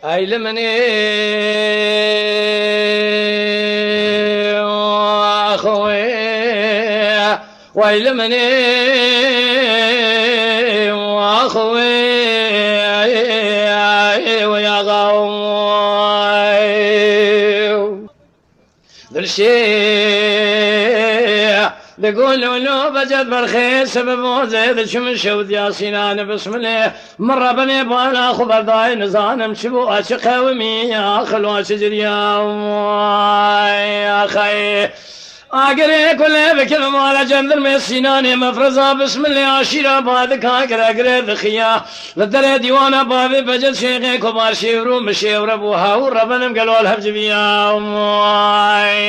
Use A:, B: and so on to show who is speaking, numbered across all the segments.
A: أي لمني أخوي ويلمني وأخوي ويا قوم ذا الشيء بيقولوا له بجد بالخير سبب وزيد شمش وديا سنان بسم الله مرة بني بانا خبر داي نزانم شبو أشقى ومي أخلو شجري يا خي أقري كل بكل مال جندر من سناني مفرزة بسم الله عشيرة بعدك أقري ذخيا لدر ديوانا بابي بجد شيخي كبار شيورو مشيور أبوها وربنا قالوا الحبج بيا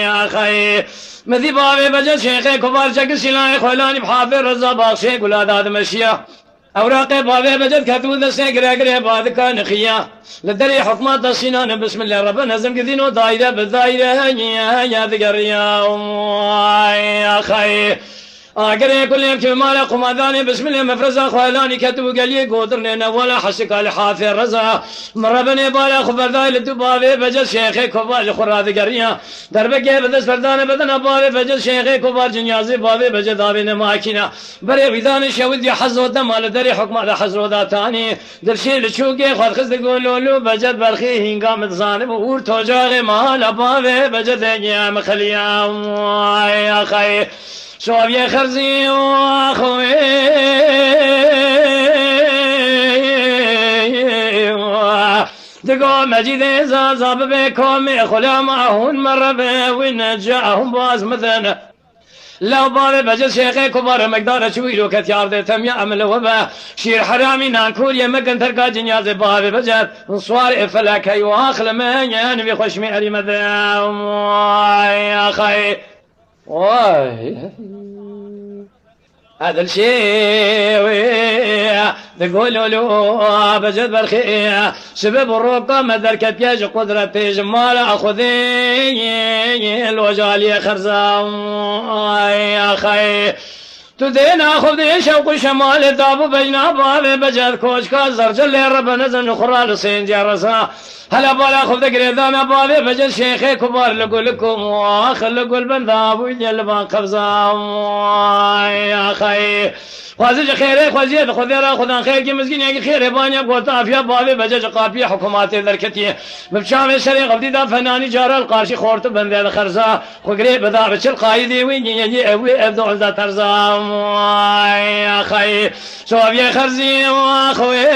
A: يا خي مذي بابي بجد شيخي كبار جك سلاي خلاني بحافظ رزا باقشي قول هذا مشيا أوراق بابي بجد كتود أقري بعدك نخيا لدري حكمات السنان بسم الله ربنا زم كذينو دايرة بالدايرة يا ذكر يا خي أقري كل يوم كمال قماداني بسم الله مفرزة خوالاني كتبو قلي قدرنا ولا حسك على حافي الرزا مرة بني بالا خبر داي لدبابي بجد شيخي كبار خرا ذكريا دربك بدس فردان بدنا بابي بجد شيخي كبار جنيازي بابي بجد دابي نماكينا بري ويدان شود يا حزو دم على دري حكم على حزو داتاني درشي لشوقي خد خز تقولوا بجد برخي هنقام تصانب ور توجاغي مال بابي بجد يا مخليا يا خي شوف يا خرزي واخوي تقول مجيد زاب بكم خلا معهن مرة ونجاهم باز مثلا لو بابي بجد شيخي كبار مقدار شويلو كتيار دي تم يعمل وبا شير حرامي نانكول يمكن تركا جنياز بابي بجد صوار فلك يواخل من ينبي خشمي علي مذام يا خي واي هذا الشيء تقولوا له بجد بالخير سبب الرقة مدركة ياج قدرة جمال أخذي الوجال يا خرزام يا خي تدين أخذ شوق شمال دابو بجنا بابي بجد كوشكا زرجل رب نزل نخرى لسين جرسا هلا بالا خذ قريدانا بابي بجد شيخي كبار لقول لكم واخل لقول بندابو يجلبان قفزا يا خي خوازج خيري خوازيد خذيرا خذان خير كي مسكين يا خير بانيا قوتا فيا بابي بجد قافيه حكومات دركتي بشام شريق بدي دا فناني جار القارشي خورت بند خرزا خغري بدا بشل قايدي وين يجي ابدو ذا ترزا يا خي شوف يا خرزي واخوي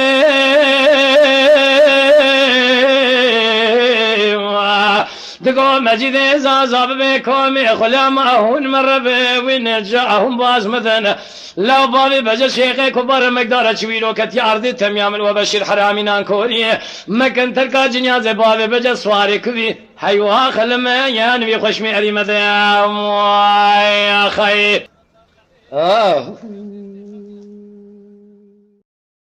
A: تقول مجيد زاب بكم خلا معهن مرة ونجاهم باز مثلا لو بابي بجد شيخي كبار مقدار شويلو كتيار دي تم يعمل وبشير حرامي نانكوري مكن تركا جنياز بابي بجد سواري كذي حيوها خلما ينبي خشمي علي مذيام يا خي